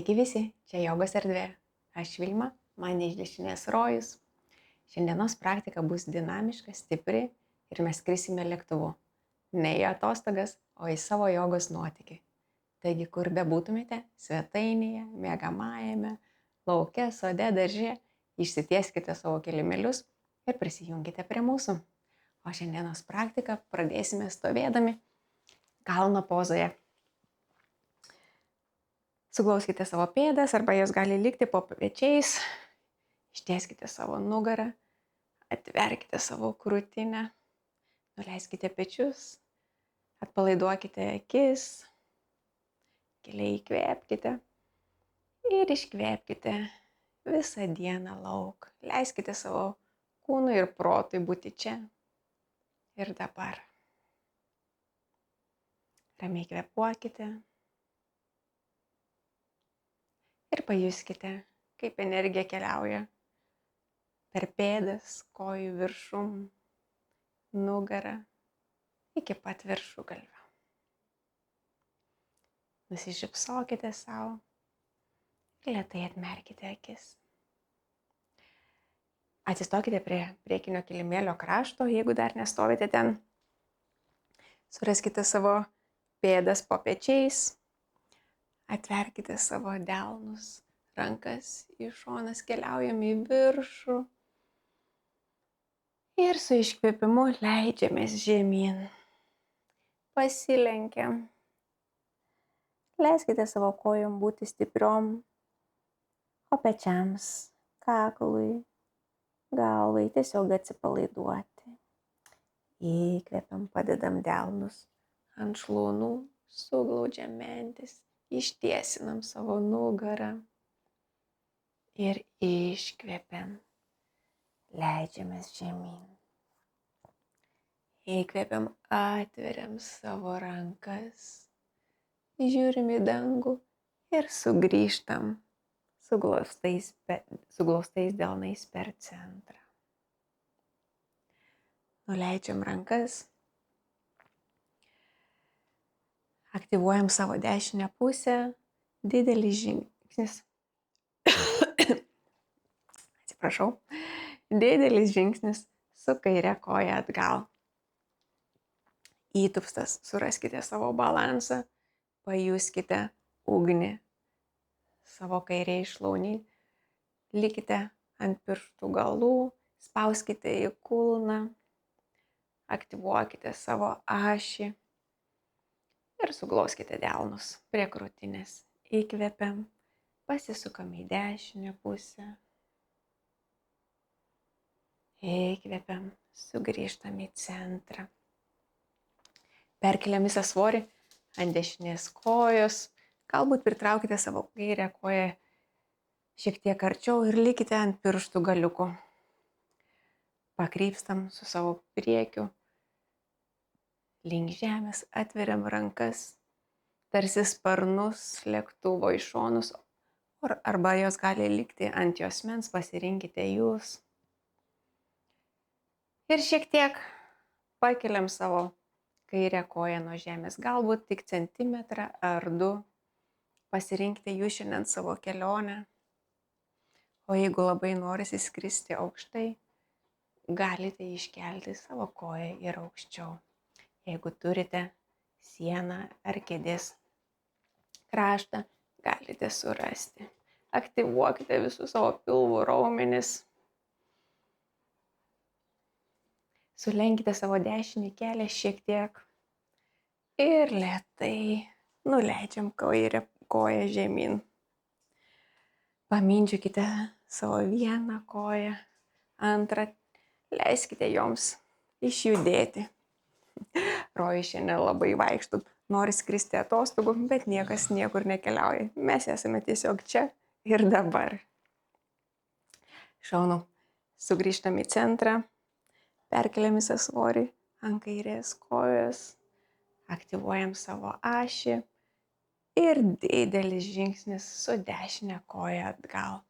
Sveiki visi, čia jogos erdvė. Aš Vilma, man iš dešinės Rojus. Šiandienos praktika bus dinamiška, stipri ir mes skrisime lėktuvu. Ne į atostogas, o į savo jogos nuotykį. Taigi, kur bebūtumėte, svetainėje, miegamajame, lauke, sode, darže, išsitieskite savo kilimėlius ir prisijungkite prie mūsų. O šiandienos praktiką pradėsime stovėdami kalno pozoje. Suglauskite savo pėdas arba jos gali likti po pečiais. Ištieskite savo nugarą, atverkite savo krūtinę, nuleiskite pečius, atpalaiduokite akis, giliai įkvėpkite ir iškvėpkite visą dieną lauk. Leiskite savo kūnui ir protui būti čia ir dabar. Ramiai kvėpuokite. Ir pajuskite, kaip energija keliauja per pėdas, kojų viršum, nugarą iki pat viršugalvio. Nusišypsokite savo ir lėtai atmerkite akis. Atsistokite prie priekinio kilimėlio krašto, jeigu dar nestovite ten. Suraskite savo pėdas po pečiais. Atverkite savo delnus, rankas į šonas, keliaujame į viršų. Ir su iškvėpimu leidžiamės žemyn. Pasilenkiam. Leiskite savo kojom būti stipriom, o pečiams, kaklui, galvai tiesiog atsipalaiduoti. Įkvepiam, padedam delnus ant šlaunų, suglaudžiam mentis. Ištiesinam savo nugarą ir iškvepiam, leidžiamės žemyn. Įkvepiam, atveriam savo rankas, žiūrim į dangų ir sugrįžtam suglaustais delnais per centrą. Nuleidžiam rankas. Aktyvuojam savo dešinę pusę, didelis žingsnis. Didelis žingsnis su kaire koja atgal. Įtūpstas, suraskite savo balansą, pajuskite ugnį savo kairiai šlaunį. Likite ant pirštų galų, spauskite į kulną, aktyvuokite savo ašį. Ir suglauskite delnus prie krūtinės. Įkvepiam, pasisukam į dešinę pusę. Įkvepiam, sugrįžtam į centrą. Perkeliam visą svorį ant dešinės kojos. Galbūt pritraukite savo kairę koją šiek tiek arčiau ir likite ant pirštų galiukų. Pakrypstam su savo priekiu. Link žemės atveriam rankas, tarsi sparnus lėktuvo į šonus, arba jos gali likti ant juosmens, pasirinkite jūs. Ir šiek tiek pakeliam savo kairę koją nuo žemės, galbūt tik centimetrą ar du. Pasirinkite jūs šiandien savo kelionę. O jeigu labai norisi skristi aukštai, galite iškelti savo koją ir aukščiau. Jeigu turite sieną ar kėdės kraštą, galite surasti. Aktyvuokite visus savo pilvo raumenis. Sulenkite savo dešinį kelią šiek tiek ir lėtai nuleidžiam kairę koją žemyn. Pamindžiokite savo vieną koją, antrą, leiskite joms išjudėti. Rojus šiandien labai vaikšto, nori skristi atostogų, bet niekas niekur nekeliauja. Mes esame tiesiog čia ir dabar. Šaunu. Sugrįžtam į centrą, perkeliam visą svorį ant kairės kojos, aktyvuojam savo ašį ir didelis žingsnis su dešinė koja atgal.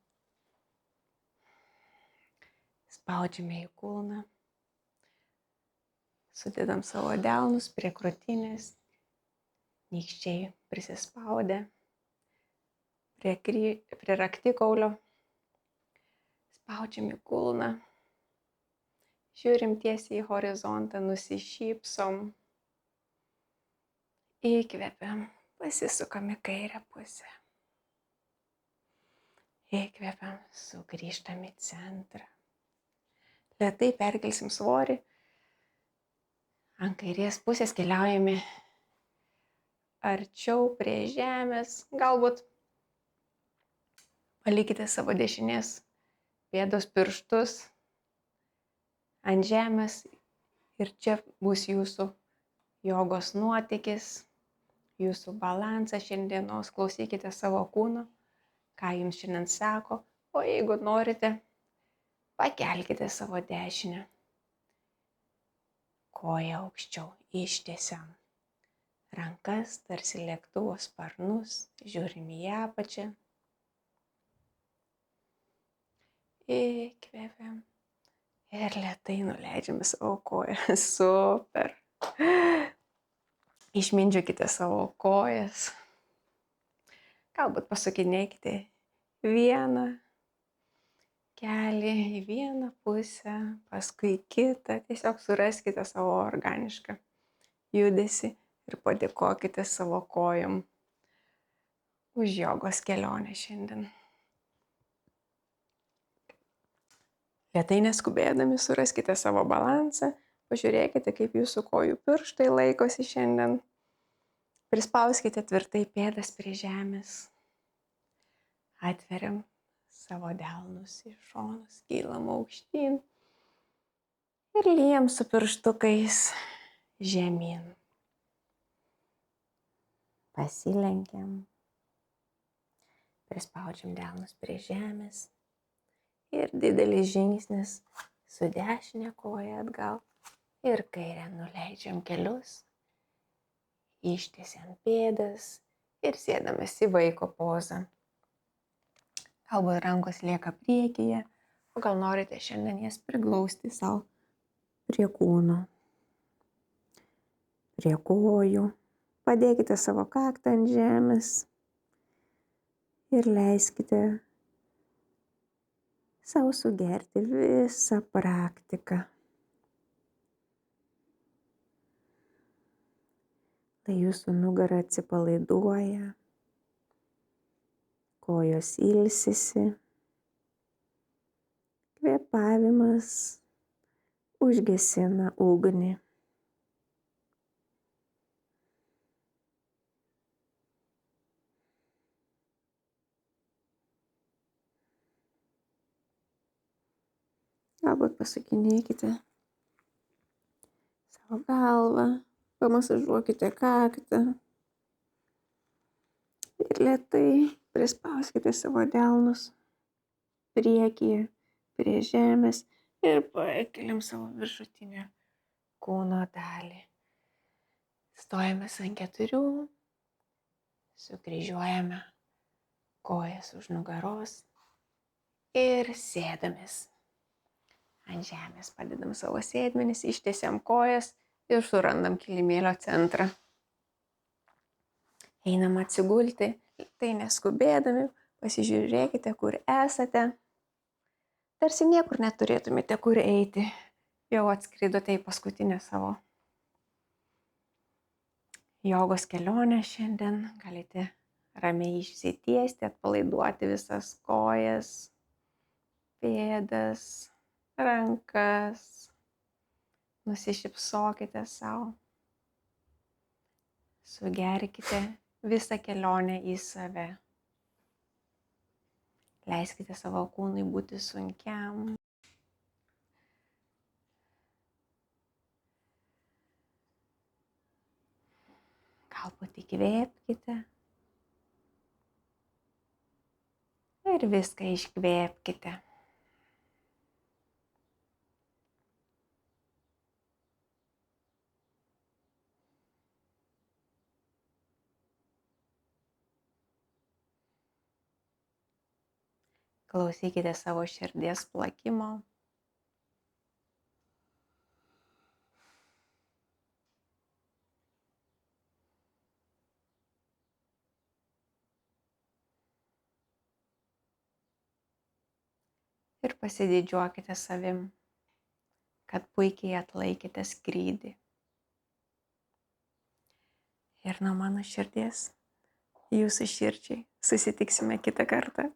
Spaudžiame į kulną. Sudedam savo delnus prie krūtinės, nykščiai prisispaudę. prie raktikaulio. Spaudžiam į kulną. Žiūrim tiesiai į horizontą, nusišypsom. Įkvepiam, pasisukam į kairę pusę. Įkvepiam, sugrįžtam į centrą. Lėtai perkelsim svorį. Ant kairės pusės keliaujame arčiau prie žemės. Galbūt palikite savo dešinės pėdos pirštus ant žemės ir čia bus jūsų jogos nuotykis, jūsų balansas šiandienos. Klausykite savo kūno, ką jums šiandien sako, o jeigu norite, pakelkite savo dešinę koją aukščiau, ištiesiam rankas tarsi lėktuvo sparnus, žiūrim į apačią. Įkvepiam ir lėtai nuleidžiame savo koją. Super. Išmindžiokite savo kojas. Galbūt pasukinėkite vieną kelį į vieną pusę, paskui kitą. Tiesiog suraskite savo organišką judesį ir padėkokite savo kojom už jogos kelionę šiandien. Lėtai neskubėdami suraskite savo balansą, pažiūrėkite, kaip jūsų kojų pirštai laikosi šiandien. Prispauskite tvirtai pėdas prie žemės. Atveriam savo delnus į šonus, kylam aukštyn ir lyjam su pirštukais žemyn. Pasilenkiam, prispaudžiam delnus prie žemės. Ir didelis žingsnis su dešinė koja atgal ir kairę nuleidžiam kelius, ištiesiam pėdas ir sėdamės į vaiko pozą. Galbūt rankos lieka priekyje, o gal norite šiandien jas priglausti savo prie kūno, prie kojų. Padėkite savo kaktą ant žemės ir leiskite sau sugerti visą praktiką. Tai jūsų nugara atsipalaiduoja, kojos ilsisi, kvėpavimas užgesina ugnį. Galbūt pasukinėkite savo galvą, pamasažuokite kaktą ir lėtai prispauskite savo delnus priekyje prie žemės ir pakeliam savo viršutinę kūno dalį. Stojamės ant 4, sukryžiuojame kojas už nugaros ir sėdamės. Ant žemės padedam savo sėdmenis, ištiesiam kojas ir surandam kilimėlio centrą. Einam atsigulti, tai neskubėdami, pasižiūrėkite, kur esate. Tarsi niekur neturėtumėte kur eiti, jau atskridote į paskutinę savo jogos kelionę šiandien. Galite ramiai išsitiesti, atpalaiduoti visas kojas, pėdas, rankas, nusišypsokite savo, sugerkite visą kelionę į save. Leiskite savo kūnui būti sunkiam. Galbūt įkvėpkite ir viską iškvėpkite. Klausykite savo širdies plakimo. ir pasididžiuokite savim, kad puikiai atlaikėte skrydį. Ir nuo mano širdies jūsų širdžiai susitiksime kitą kartą.